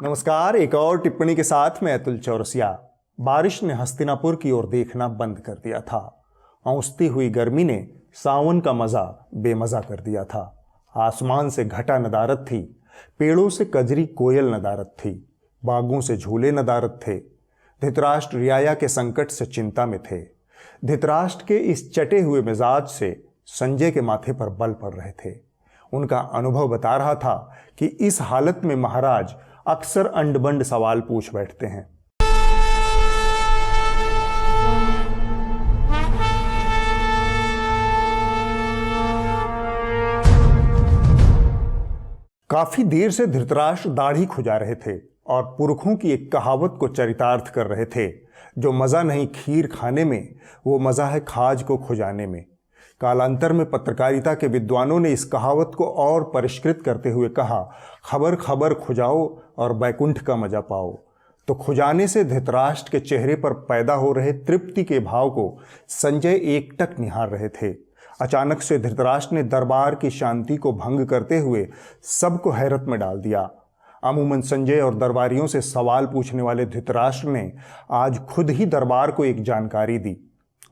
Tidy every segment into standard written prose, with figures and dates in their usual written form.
नमस्कार। एक और टिप्पणी के साथ मैं अतुल चौरसिया। बारिश ने हस्तिनापुर की ओर देखना बंद कर दिया था। औंसती हुई गर्मी ने सावन का मजा बेमजा कर दिया था। आसमान से घटा नदारत थी, पेड़ों से कजरी कोयल नदारत थी, बागों से झूले नदारत थे। धृतराष्ट्र रियाया के संकट से चिंता में थे। धृतराष्ट्र के इस चटे हुए मिजाज से संजय के माथे पर बल पड़ रहे थे। उनका अनुभव बता रहा था कि इस हालत में महाराज अक्सर अंड-बंड सवाल पूछ बैठते हैं। काफी देर से धृतराष्ट्र दाढ़ी खुजा रहे थे और पुरखों की एक कहावत को चरितार्थ कर रहे थे, जो मजा नहीं खीर खाने में, वो मजा है खाज को खुजाने में। कालांतर में पत्रकारिता के विद्वानों ने इस कहावत को और परिष्कृत करते हुए कहा, खबर खबर खुजाओ और बैकुंठ का मजा पाओ। तो खुजाने से धृतराष्ट्र के चेहरे पर पैदा हो रहे तृप्ति के भाव को संजय एकटक निहार रहे थे। अचानक से धृतराष्ट्र ने दरबार की शांति को भंग करते हुए सबको हैरत में डाल दिया। अमूमन संजय और दरबारियों से सवाल पूछने वाले धृतराष्ट्र ने आज खुद ही दरबार को एक जानकारी दी।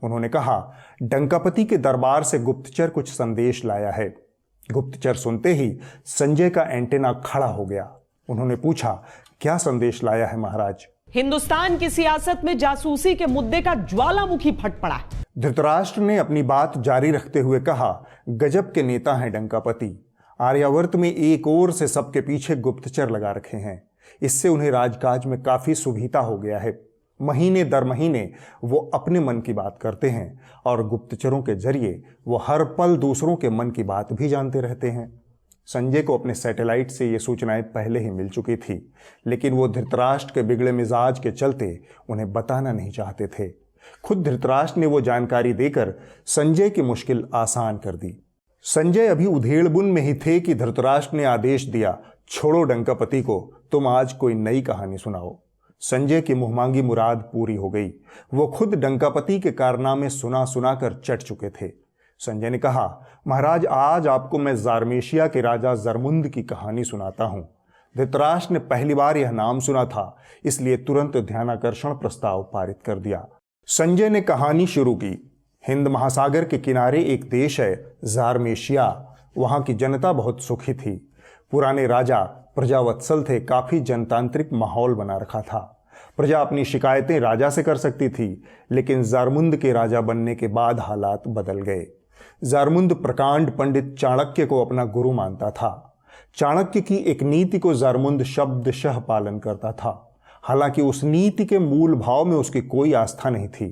उन्होंने कहा, डंकापति के दरबार से गुप्तचर कुछ संदेश लाया है। गुप्तचर सुनते ही संजय का एंटेना खड़ा हो गया। उन्होंने पूछा, क्या संदेश लाया है महाराज? हिंदुस्तान की सियासत में जासूसी के मुद्दे का ज्वालामुखी फट पड़ा है। धृतराष्ट्र ने अपनी बात जारी रखते हुए कहा, गजब के नेता हैं डंकापति। आर्यावर्त में एक ओर से सबके पीछे गुप्तचर लगा रखे हैं। इससे उन्हें राजकाज में काफी सुविधा हो गया है। महीने दर महीने वो अपने मन की बात करते हैं और गुप्तचरों के जरिए वो हर पल दूसरों के मन की बात भी जानते रहते हैं। संजय को अपने सैटेलाइट से ये सूचनाएं पहले ही मिल चुकी थी, लेकिन वो धृतराष्ट्र के बिगड़े मिजाज के चलते उन्हें बताना नहीं चाहते थे। खुद धृतराष्ट्र ने वो जानकारी देकर संजय की मुश्किल आसान कर दी। संजय अभी उधेड़बुन में ही थे कि धृतराष्ट्र ने आदेश दिया, छोड़ो डंकापति को, तुम आज कोई नई कहानी सुनाओ। संजय की मुहमांगी मुराद पूरी हो गई। वो खुद डंकापति के कारनामे सुना सुना कर चट चुके थे। संजय ने कहा, महाराज, आज आपको मैं ज़ारमेशिया के राजा जरमुंद की कहानी सुनाता हूँ। धृतराष्ट्र ने पहली बार यह नाम सुना था, इसलिए तुरंत ध्यानाकर्षण प्रस्ताव पारित कर दिया। संजय ने कहानी शुरू की। हिंद महासागर के किनारे एक देश है ज़ारमेशिया। वहाँ की जनता बहुत सुखी थी। पुराने राजा प्रजावत्सल थे। काफी जनतांत्रिक माहौल बना रखा था। प्रजा अपनी शिकायतें राजा से कर सकती थी, लेकिन ज़ारमुंद के राजा बनने के बाद हालात बदल गए। ज़ारमुंद प्रकांड पंडित चाणक्य को अपना गुरु मानता था। चाणक्य की एक नीति को ज़ारमुंद शब्दशः पालन करता था। हालांकि उस नीति के मूल भाव में उसकी कोई आस्था नहीं थी।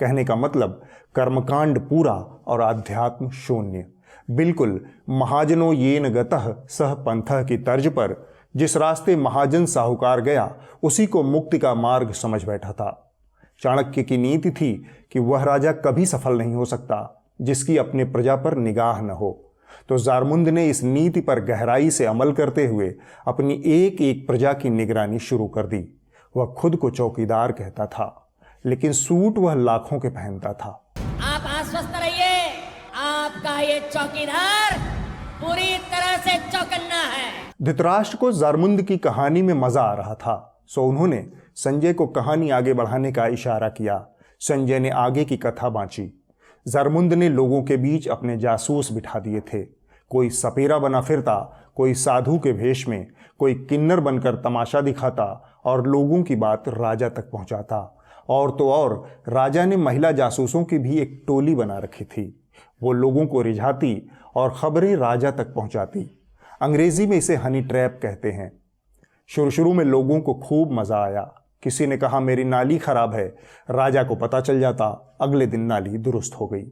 कहने का मतलब, कर्मकांड पूरा और आध्यात्म शून्य। बिल्कुल महाजनो येन गतः सह पंथः की तर्ज पर जिस रास्ते महाजन साहूकार गया, उसी को मुक्ति का मार्ग समझ बैठा था। चाणक्य की नीति थी कि वह राजा कभी सफल नहीं हो सकता जिसकी अपने प्रजा पर निगाह न हो। तो ज़ारमुंद ने इस नीति पर गहराई से अमल करते हुए अपनी एक एक प्रजा की निगरानी शुरू कर दी। वह खुद को चौकीदार कहता था, लेकिन सूट वह लाखों के पहनता था। आप आश्वस्त रहिए, आपका ये चौकीदार पूरी तरह से चौकन्ना है। धृतराष्ट्र को ज़ारमुंद की कहानी में मजा आ रहा था, सो उन्होंने संजय को कहानी आगे बढ़ाने का इशारा किया। संजय ने आगे की कथा बांची। ज़ारमुंद ने लोगों के बीच अपने जासूस बिठा दिए थे। कोई सपेरा बना फिरता, कोई साधु के भेष में, कोई किन्नर बनकर तमाशा दिखाता और लोगों की बात राजा तक पहुंचाता। और तो और, राजा ने महिला जासूसों की भी एक टोली बना रखी थी। वो लोगों को रिझाती और खबरें राजा तक पहुंचाती। अंग्रेजी में इसे हनी ट्रैप कहते हैं। शुरू में लोगों को खूब मजा आया। किसी ने कहा, मेरी नाली खराब है। राजा को पता चल जाता, अगले दिन नाली दुरुस्त हो गई।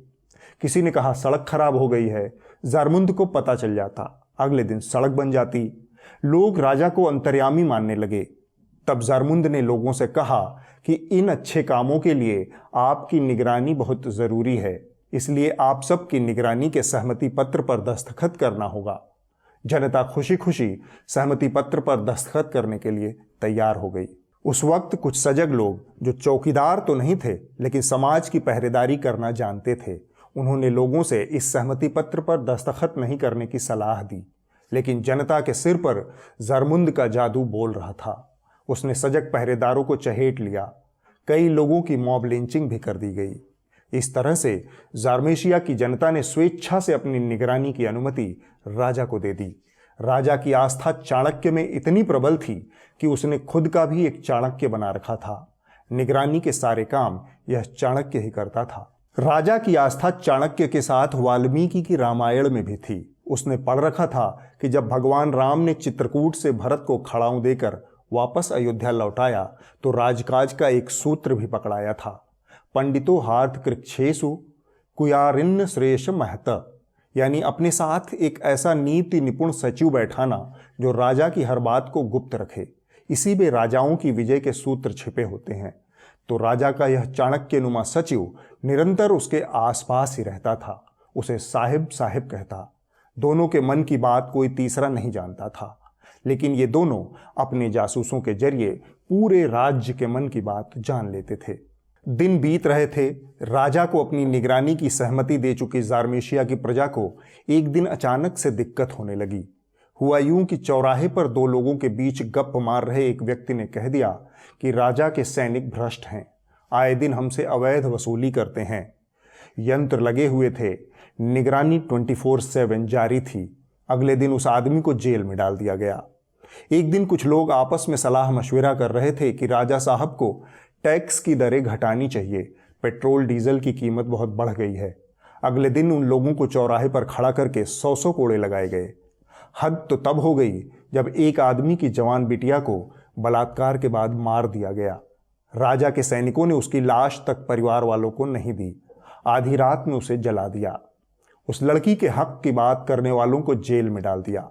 किसी ने कहा, सड़क खराब हो गई है। ज़ारमुंद को पता चल जाता, अगले दिन सड़क बन जाती। लोग राजा को अंतर्यामी मानने लगे। तब ज़ारमुंद ने लोगों से कहा कि इन अच्छे कामों के लिए आपकी निगरानी बहुत ज़रूरी है, इसलिए आप सबकी निगरानी के सहमति पत्र पर दस्तखत करना होगा। जनता खुशी खुशी सहमति पत्र पर दस्तखत करने के लिए तैयार हो गई। उस वक्त कुछ सजग लोग, जो चौकीदार तो नहीं थे लेकिन समाज की पहरेदारी करना जानते थे, उन्होंने लोगों से इस सहमति पत्र पर दस्तखत नहीं करने की सलाह दी। लेकिन जनता के सिर पर ज़ारमुंद का जादू बोल रहा था। उसने सजग पहरेदारों को चहेट लिया। कई लोगों की मॉब लिंचिंग भी कर दी गई। इस तरह से ज़ारमेशिया की जनता ने स्वेच्छा से अपनी निगरानी की अनुमति राजा को दे दी। राजा की आस्था चाणक्य में इतनी प्रबल थी कि उसने खुद का भी एक चाणक्य बना रखा था। निगरानी के सारे काम यह चाणक्य ही करता था। राजा की आस्था चाणक्य के साथ वाल्मीकि की रामायण में भी थी। उसने पढ़ रखा था कि जब भगवान राम ने चित्रकूट से भरत को खड़ाऊं देकर वापस अयोध्या लौटाया तो राजकाज का एक सूत्र भी पकड़ाया था। पंडितो हार्थ कृच्छेसु कुयारिन्न श्रेष्ठ महत, यानी अपने साथ एक ऐसा नीति निपुण सचिव बैठाना जो राजा की हर बात को गुप्त रखे। इसी में राजाओं की विजय के सूत्र छिपे होते हैं। तो राजा का यह चाणक्य नुमा सचिव निरंतर उसके आसपास ही रहता था। उसे साहिब साहिब कहता। दोनों के मन की बात कोई तीसरा नहीं जानता था, लेकिन ये दोनों अपने जासूसों के जरिए पूरे राज्य के मन की बात जान लेते थे। दिन बीत रहे थे। राजा को अपनी निगरानी की सहमति दे चुकी ज़ारमेशिया की प्रजा को एक दिन अचानक से दिक्कत होने लगी। हुआ यूं कि चौराहे पर दो लोगों के बीच गप मार रहे एक व्यक्ति ने कह दिया कि राजा के सैनिक भ्रष्ट हैं, आए दिन हमसे अवैध वसूली करते हैं। यंत्र लगे हुए थे। निगरानी 24/7 जारी थी। अगले दिन उस आदमी को जेल में डाल दिया गया। एक दिन कुछ लोग आपस में सलाह मशविरा कर रहे थे कि राजा साहब को टैक्स की दरें घटानी चाहिए। पेट्रोल डीजल की कीमत बहुत बढ़ गई है। अगले दिन उन लोगों को चौराहे पर खड़ा करके 100 कोड़े लगाए गए। हद तो तब हो गई जब एक आदमी की जवान बिटिया को बलात्कार के बाद मार दिया गया। राजा के सैनिकों ने उसकी लाश तक परिवार वालों को नहीं दी। आधी रात में उसे जला दिया। उस लड़की के हक की बात करने वालों को जेल में डाल दिया।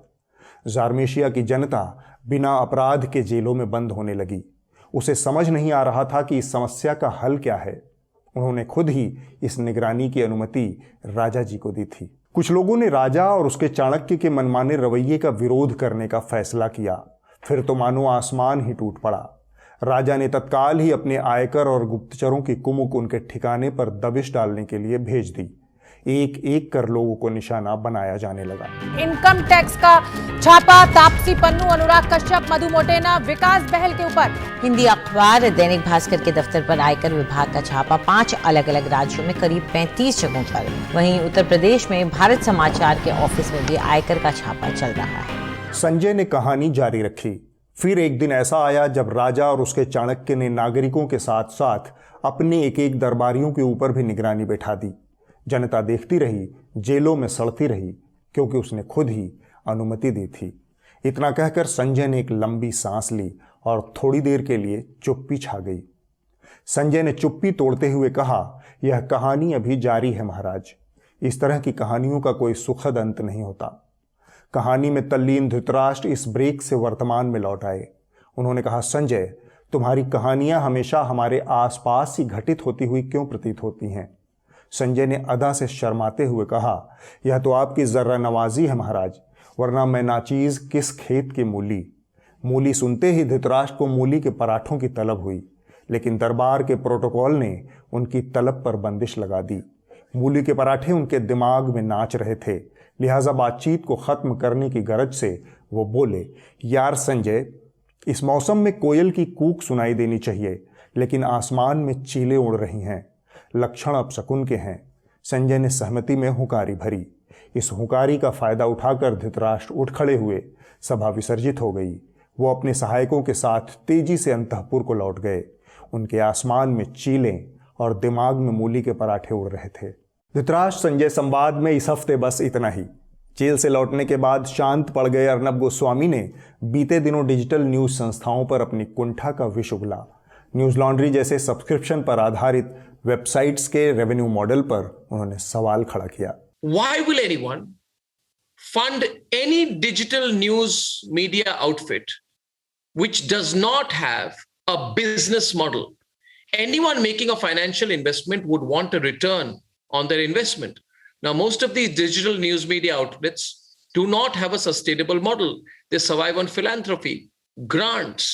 ज़ारमेशिया की जनता बिना अपराध के जेलों में बंद होने लगी। उसे समझ नहीं आ रहा था कि इस समस्या का हल क्या है। उन्होंने खुद ही इस निगरानी की अनुमति राजा जी को दी थी। कुछ लोगों ने राजा और उसके चाणक्य के मनमाने रवैये का विरोध करने का फैसला किया। फिर तो मानो आसमान ही टूट पड़ा। राजा ने तत्काल ही अपने आयकर और गुप्तचरों की कुमुक उनके ठिकाने पर दबिश डालने के लिए भेज दी। एक एक कर लोगों को निशाना बनाया जाने लगा। इनकम टैक्स का छापा तापसी पन्नू, अनुराग कश्यप, मधु मोटेना, विकास बहल के ऊपर। हिंदी अखबार दैनिक भास्कर के दफ्तर पर आयकर विभाग का छापा 5 अलग अलग राज्यों में करीब 35 जगहों पर। वहीं उत्तर प्रदेश में भारत समाचार के ऑफिस में भी आयकर का छापा चल रहा है। संजय ने कहानी जारी रखी। फिर एक दिन ऐसा आया जब राजा और उसके चाणक्य ने नागरिकों के साथ साथ अपने एक एक दरबारियों के ऊपर भी निगरानी बैठा दी। जनता देखती रही, जेलों में सड़ती रही, क्योंकि उसने खुद ही अनुमति दी थी। इतना कहकर संजय ने एक लंबी सांस ली और थोड़ी देर के लिए चुप्पी छा गई। संजय ने चुप्पी तोड़ते हुए कहा, यह कहानी अभी जारी है महाराज। इस तरह की कहानियों का कोई सुखद अंत नहीं होता। कहानी में तल्लीन धृतराष्ट्र इस ब्रेक से वर्तमान में लौट आए। उन्होंने कहा, संजय, तुम्हारी कहानियां हमेशा हमारे आसपास ही घटित होती हुई क्यों प्रतीत होती हैं? संजय ने अदा से शर्माते हुए कहा, यह तो आपकी जर्रा नवाजी है महाराज, वरना मैं नाचीज किस खेत की मूली। मूली सुनते ही धृतराष्ट्र को मूली के पराठों की तलब हुई, लेकिन दरबार के प्रोटोकॉल ने उनकी तलब पर बंदिश लगा दी। मूली के पराठे उनके दिमाग में नाच रहे थे, लिहाजा बातचीत को खत्म करने की गरज से वो बोले, यार संजय, इस मौसम में कोयल की कूक सुनाई देनी चाहिए, लेकिन आसमान में चीलें उड़ रही हैं। लक्षण अपशकुन के हैं। संजय ने सहमति में हुंकारी भरी। इस हुंकारी का फायदा उठाकर धृतराष्ट्र उठ खड़े हुए। सभा विसर्जित हो गई। वो अपने सहायकों के साथ तेजी से अंतःपुर को लौट गए। उनके आसमान में चीलें और दिमाग में मूली के पराठे उड़ रहे थे। धृतराष्ट्र संजय संवाद में इस हफ्ते बस इतना ही। जेल से लौटने के बाद शांत पड़ गए अर्नब गोस्वामी ने बीते दिनों डिजिटल न्यूज संस्थाओं पर अपनी कुंठा का विष उगला। न्यूज लॉन्ड्री जैसे सब्सक्रिप्शन पर आधारित वेबसाइट्स के रेवेन्यू मॉडल पर उन्होंने सवाल खड़ा किया। Why will anyone fund any digital news media outfit which does not have a business model? Anyone making a financial investment would want a return on their investment. Now, most of these digital news media outlets do not have a sustainable model. They survive on philanthropy, grants.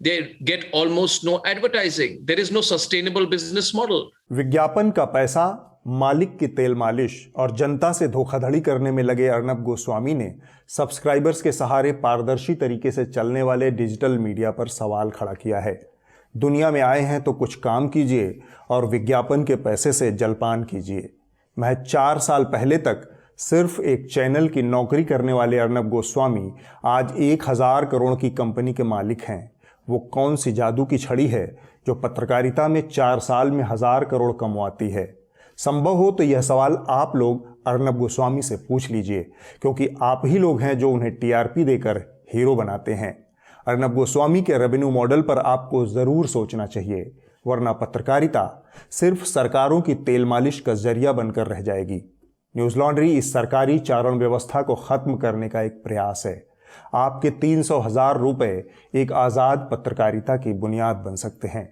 They get almost no advertising. There is no sustainable business model. विज्ञापन का पैसा मालिक की तेल मालिश और जनता से धोखाधड़ी करने में लगे अर्नब गोस्वामी ने सब्सक्राइबर्स के सहारे पारदर्शी तरीके से चलने वाले डिजिटल मीडिया पर सवाल खड़ा किया है। दुनिया में आए हैं तो कुछ काम कीजिए और विज्ञापन के पैसे से जलपान कीजिए। महज 4 साल पहले तक सिर्फ एक चैनल की नौकरी करने वाले अर्नब गोस्वामी आज 1000 करोड़ की कंपनी के मालिक हैं। वो कौन सी जादू की छड़ी है जो पत्रकारिता में 4 साल में 1000 करोड़ कमवाती है? संभव हो तो यह सवाल आप लोग अर्नब गोस्वामी से पूछ लीजिए, क्योंकि आप ही लोग हैं जो उन्हें टीआरपी देकर हीरो बनाते हैं। अर्नब गोस्वामी के रेवेन्यू मॉडल पर आपको ज़रूर सोचना चाहिए, वरना पत्रकारिता सिर्फ सरकारों की तेल मालिश का जरिया बनकर रह जाएगी। न्यूज़ लॉन्ड्री इस सरकारी चारण व्यवस्था को ख़त्म करने का एक प्रयास है। आपके 300,000 रुपये एक आज़ाद पत्रकारिता की बुनियाद बन सकते हैं।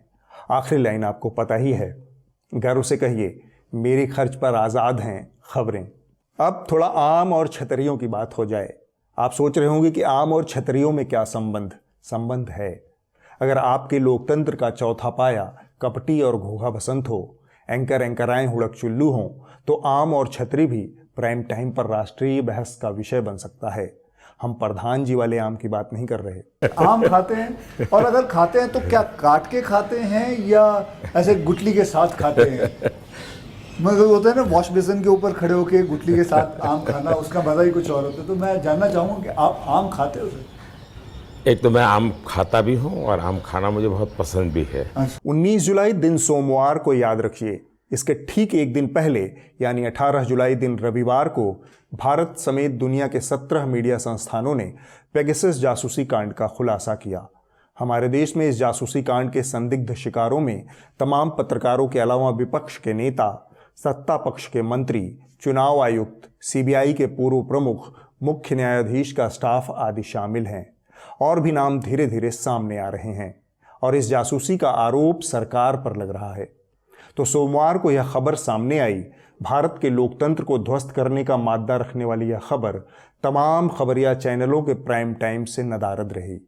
आखिरी लाइन आपको पता ही है, गर्व से कहिए, मेरे खर्च पर आज़ाद हैं खबरें। अब थोड़ा आम और छतरियों की बात हो जाए। आप सोच रहे होंगे कि आम और छतरियों में क्या संबंध है। अगर आपके लोकतंत्र का चौथा पाया कपटी और घोघा बसंत हो, एंकराएं हुड़क चुल्लू हों, तो आम और छतरी भी प्राइम टाइम पर राष्ट्रीय बहस का विषय बन सकता है। हम प्रधान जी वाले आम की बात नहीं कर रहे। आम खाते हैं, और अगर खाते हैं तो क्या काट के खाते हैं या ऐसे गुठली के साथ खाते हैं? मतलब होता है ना, वॉश बेसिन के ऊपर खड़े होके गुठली के साथ आम खाना, उसका मजा ही कुछ और होता है। तो मैं जानना चाहूँगा कि आप आम खाते हो? एक तो मैं आम खाता भी हूँ और आम खाना मुझे बहुत पसंद भी है। 19 जुलाई दिन सोमवार को याद रखिए। इसके ठीक एक दिन पहले यानी 18 जुलाई दिन रविवार को भारत समेत दुनिया के 17 मीडिया संस्थानों ने पेगासस जासूसी कांड का खुलासा किया। हमारे देश में इस जासूसी कांड के संदिग्ध शिकारों में तमाम पत्रकारों के अलावा विपक्ष के नेता, सत्ता पक्ष के मंत्री, चुनाव आयुक्त, सीबीआई के पूर्व प्रमुख, मुख्य न्यायाधीश का स्टाफ आदि शामिल हैं। और भी नाम धीरे धीरे सामने आ रहे हैं और इस जासूसी का आरोप सरकार पर लग रहा है। तो सोमवार को यह खबर सामने आई। भारत के लोकतंत्र को ध्वस्त करने का मादा रखने वाली यह खबर तमाम खबरिया चैनलों के प्राइम टाइम से नदारद रही।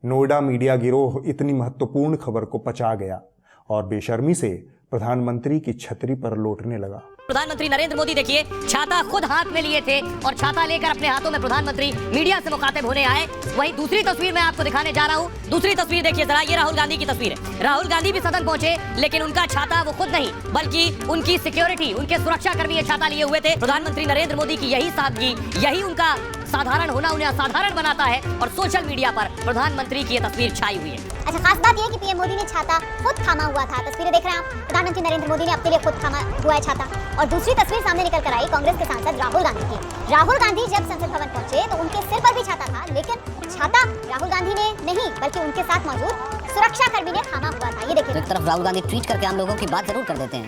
नोएडा मीडिया गिरोह इतनी महत्वपूर्ण खबर को पचा गया और बेशर्मी से प्रधानमंत्री की छतरी पर लौटने लगा। प्रधानमंत्री नरेंद्र मोदी देखिए छाता खुद हाथ में लिए थे और छाता लेकर अपने हाथों में प्रधानमंत्री मीडिया से मुखातिब होने आए। वही दूसरी तस्वीर मैं आपको दिखाने जा रहा हूँ। दूसरी तस्वीर देखिए जरा, ये राहुल गांधी की तस्वीर है। राहुल गांधी भी सदन पहुंचे, लेकिन उनका छाता वो खुद नहीं बल्कि उनकी सिक्योरिटी, उनके सुरक्षा कर्मी छाता लिए हुए थे। प्रधानमंत्री नरेंद्र मोदी की यही सादगी, यही उनका साधारण होना उन्हें असाधारण बनाता है और सोशल मीडिया पर प्रधानमंत्री की यह तस्वीर छाई हुई है। अच्छा, खास बात यह कि पीएम मोदी ने छाता खुद थामा हुआ था। तस्वीरें देख रहे हैं आप, प्रधानमंत्री नरेंद्र मोदी ने अपने लिए खुद थामा हुआ है छाता। और दूसरी तस्वीर सामने निकल कर आई कांग्रेस के सांसद राहुल गांधी की। राहुल गांधी जब संसद भवन पहुंचे तो उनके सिर पर भी छाता था, लेकिन छाता राहुल गांधी ने नहीं बल्कि उनके साथ मौजूद सुरक्षा कर्मी ने थामा हुआ था। ये देखिए, तो एक तरफ राहुल गांधी ट्वीट करके आम लोगों की बात जरूर कर देते हैं,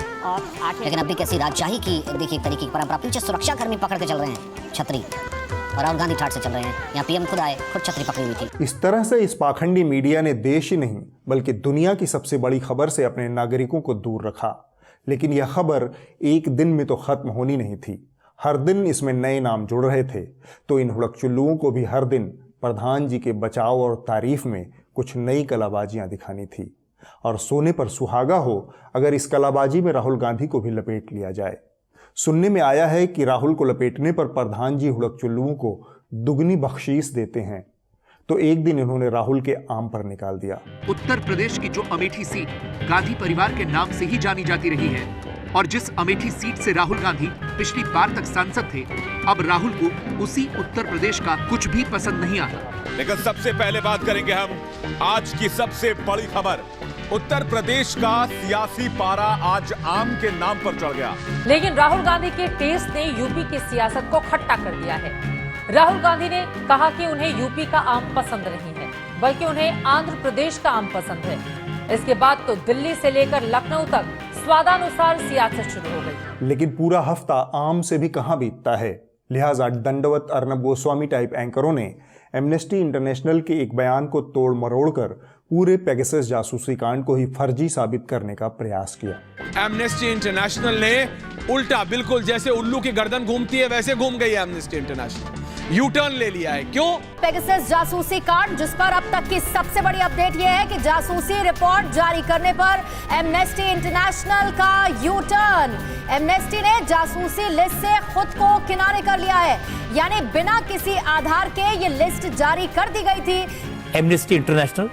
लेकिन अभी कैसी राजशाही की देखिए तरीके की परंपरा, पीछे सुरक्षा कर्मी पकड़ के चल रहे हैं छतरी, और राहुल गांधी ठाट से चल रहे हैं। यहाँ पीएम खुद आए, खुद छतरी पकड़ी हुई थी। इस तरह से इस पाखंडी मीडिया ने देश ही नहीं बल्कि दुनिया की सबसे बड़ी खबर से अपने नागरिकों को दूर रखा। लेकिन यह खबर एक दिन में तो खत्म होनी नहीं थी। हर दिन इसमें नए नाम जुड़ रहे थे। तो इन हुड़कचुल्लुओं को भी हर दिन प्रधान जी के बचाव और तारीफ में कुछ नई कलाबाजियां दिखानी थी। और सोने पर सुहागा हो अगर इस कलाबाजी में राहुल गांधी को भी लपेट लिया जाए। सुनने में आया है कि राहुल को लपेटने पर प्रधान जी हुड़कचुल्लुओं को दुगनी बख्शीश देते हैं। तो एक दिन इन्होंने राहुल के आम पर निकाल दिया। उत्तर प्रदेश की जो अमेठी सीट गांधी परिवार के नाम से ही जानी जाती रही है, और जिस अमेठी सीट से राहुल गांधी पिछली बार तक सांसद थे, अब राहुल को उसी उत्तर प्रदेश का कुछ भी पसंद नहीं आता। लेकिन सबसे पहले बात करेंगे हम आज की सबसे बड़ी खबर। उत्तर प्रदेश का सियासी पारा आज आम के नाम पर चढ़ गया। लेकिन राहुल गांधी के टेस्ट ने यूपी की सियासत को खट्टा कर दिया है। राहुल गांधी ने कहा कि उन्हें यूपी का आम पसंद नहीं है, बल्कि उन्हें आंध्र प्रदेश का आम पसंद है। इसके बाद तो दिल्ली से लेकर लखनऊ तक स्वादानुसार सियासत शुरू हो गई। लेकिन पूरा हफ्ता आम से भी कहां बीतता है। लिहाजा दंडवत अर्नब गोस्वामी टाइप एंकरों ने एमनेस्टी इंटरनेशनल के एक बयान को तोड़ मरोड़ कर पूरे पेगासस जासूसी कांड को ही फर्जी साबित करने का प्रयास किया। एमनेस्टी इंटरनेशनल ने उल्टा, बिल्कुल जैसे उल्लू की गर्दन घूमती है वैसे घूम गई है एमनेस्टी इंटरनेशनल। यू टर्न ले लिया है। क्यों? पेगासस जासूसी कांड, जिस पर अब तक की सबसे बड़ी अपडेट यह है कि जासूसी रिपोर्ट जारी करने पर एमनेस्टी इंटरनेशनल का यू टर्न। एमनेस्टी ने जासूसी लिस्ट से खुद को किनारे कर लिया है, यानी बिना किसी आधार के ये लिस्ट जारी कर दी गई थी। एमनेस्टी इंटरनेशनल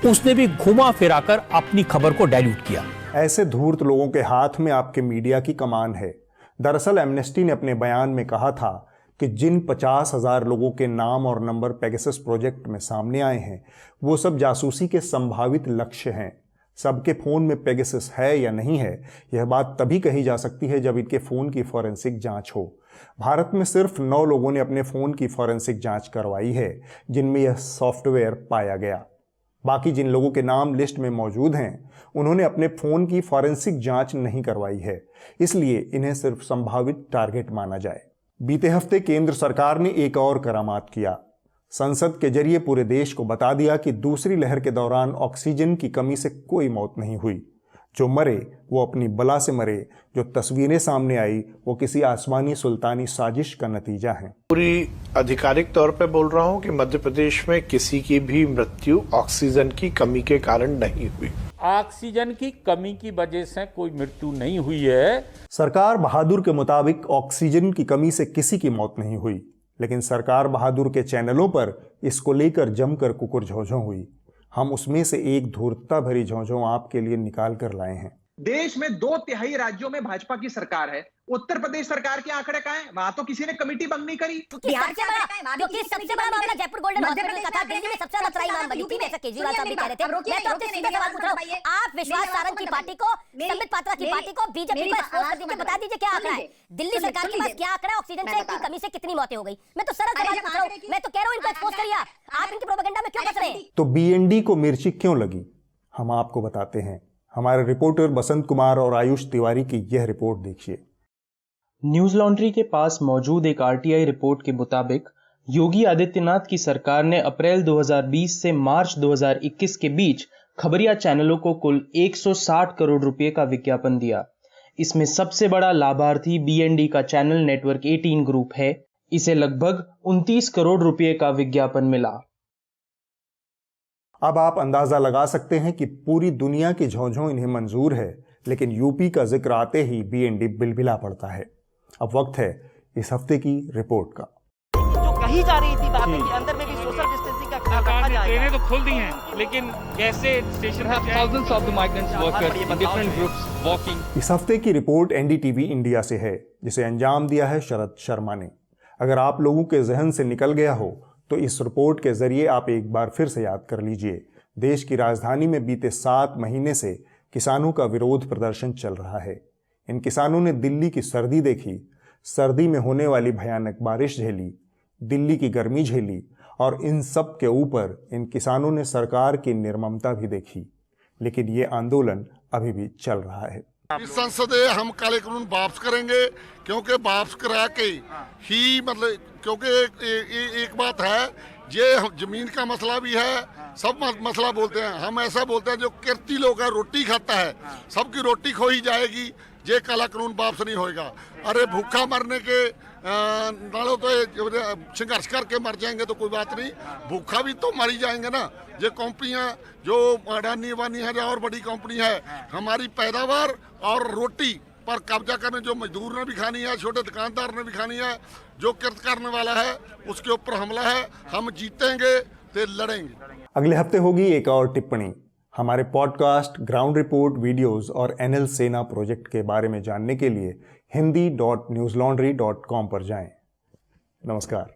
उसने भी घुमा फिराकर अपनी खबर को डाइल्यूट किया। ऐसे धूर्त लोगों के हाथ में आपके मीडिया की कमान है। दरअसल एमनेस्टी ने अपने बयान में कहा था कि जिन 50,000 लोगों के नाम और नंबर पेगासस प्रोजेक्ट में सामने आए हैं वो सब जासूसी के संभावित लक्ष्य हैं। सबके फ़ोन में पेगासस है या नहीं है, यह बात तभी कही जा सकती है जब इनके फ़ोन की फॉरेंसिक जांच हो। भारत में सिर्फ 9 लोगों ने अपने फ़ोन की फॉरेंसिक जांच करवाई है जिनमें यह सॉफ्टवेयर पाया गया। बाकी जिन लोगों के नाम लिस्ट में मौजूद हैं उन्होंने अपने फ़ोन की फॉरेंसिक जांच नहीं करवाई है, इसलिए इन्हें सिर्फ संभावित टारगेट माना जाए। बीते हफ्ते केंद्र सरकार ने एक और करामात किया। संसद के जरिए पूरे देश को बता दिया कि दूसरी लहर के दौरान ऑक्सीजन की कमी से कोई मौत नहीं हुई। जो मरे वो अपनी बला से मरे। जो तस्वीरें सामने आई वो किसी आसमानी सुल्तानी साजिश का नतीजा है। पूरी आधिकारिक तौर पे बोल रहा हूँ कि मध्य प्रदेश में किसी की भी मृत्यु ऑक्सीजन की कमी के कारण नहीं हुई। ऑक्सीजन की कमी की वजह से कोई मृत्यु नहीं हुई है। सरकार बहादुर के मुताबिक ऑक्सीजन की कमी से किसी की मौत नहीं हुई, लेकिन सरकार बहादुर के चैनलों पर इसको लेकर जमकर कुकुर झोंझों हुई। हम उसमें से एक धूर्तता भरी झोंझों आपके लिए निकाल कर लाए हैं। देश में 2/3 राज्यों में भाजपा की सरकार है। उत्तर प्रदेश सरकार के आंकड़े कहां हैं? वहां तो किसी ने कमेटी बंद नहीं करी। बिहार के बड़ा, क्योंकि सबसे बड़ा मामला जयपुर गोल्डन हॉस्पिटल का था। दिल्ली में सबसे ज्यादा त्राई मामला यूपी में केजरीवाल साहब भी कह रहे थे। मैं तो आपसे सीधा सवाल पूछ रहा हूं, आप विश्वास सारंग की पार्टी को, संबित पात्रा की पार्टी को, बीजेपी को एक्सपोज कर दीजिए, बता दीजिए क्या आंकड़ा है दिल्ली सरकार के पास, क्या आंकड़ा है ऑक्सीजन से की कमी से कितनी मौतें हो गई। मैं तो सरल सवाल पूछ रहा हूं, मैं तो कह रहा हूं इनको एक्सपोज करिए। आप इनकी प्रोपेगेंडा में क्यों फंस रहे हैं? तो बीएनडी को मिर्ची क्यों लगी, हम आपको बताते हैं। हमारे रिपोर्टर बसंत कुमार और आयुष तिवारी की यह रिपोर्ट देखिए। न्यूज लॉन्ड्री के पास मौजूद एक आरटीआई रिपोर्ट के मुताबिक योगी आदित्यनाथ की सरकार ने अप्रैल 2020 से मार्च 2021 के बीच खबरिया चैनलों को कुल 160 करोड़ रुपए का विज्ञापन दिया। इसमें सबसे बड़ा लाभार्थी बीएनडी का चैनल नेटवर्क 18 ग्रुप है। इसे लगभग 29 करोड़ रुपए का विज्ञापन मिला। अब आप अंदाजा लगा सकते हैं कि पूरी दुनिया की झोंझों इन्हें मंजूर है, लेकिन यूपी का जिक्र आते ही बीएनडी बिलबिला पड़ता है। अब वक्त है इस हफ्ते की रिपोर्ट का। जो कही जा रही थी बातें कि अंदर में भी सोशल डिस्टेंसिंग का ख्याल रखा जाएगा। ट्रेनें तो खुल दी हैं, लेकिन कैसे स्टेशन पर thousands of the migrants workers in different groups walking. इस हफ्ते की रिपोर्ट एनडीटीवी इंडिया से है, जिसे अंजाम दिया है शरद शर्मा ने। अगर आप लोगों के जहन से निकल गया हो तो इस रिपोर्ट के जरिए आप एक बार फिर से याद कर लीजिए। देश की राजधानी में बीते 7 महीने से किसानों का विरोध प्रदर्शन चल रहा है। इन किसानों ने दिल्ली की सर्दी देखी, सर्दी में होने वाली भयानक बारिश झेली, दिल्ली की गर्मी झेली और इन सब के ऊपर इन किसानों ने सरकार की निर्ममता भी देखी। लेकिन ये आंदोलन अभी भी चल रहा है। इस संसद में हम काले कानून वापस करेंगे, क्योंकि वापस करा के ही मतलब, क्योंकि एक बात है, ये जमीन का मसला भी है। सब मसला बोलते हैं, हम ऐसा बोलते हैं जो किरती लोग है रोटी खाता है, सबकी रोटी खो ही जाएगी, ये काला कानून वापस नहीं होएगा। अरे भूखा मरने के नालों तो संघर्ष करके मर जाएंगे तो कोई बात नहीं, भूखा भी तो मर ही जाएंगे ना। ये कंपनियां जो अडानी वानी है और बड़ी कंपनी है, हमारी पैदावार और रोटी पर कब्जा करने, जो मजदूर ने भी खानी है, छोटे दुकानदार ने भी खानी है, जो किरत करने वाला है उसके ऊपर हमला है। हम जीतेंगे तो लड़ेंगे। अगले हफ्ते होगी एक और टिप्पणी। हमारे पॉडकास्ट, ग्राउंड रिपोर्ट, वीडियोस और एनएल सेना प्रोजेक्ट के बारे में जानने के लिए hindi.newslaundry.com पर जाएं। नमस्कार।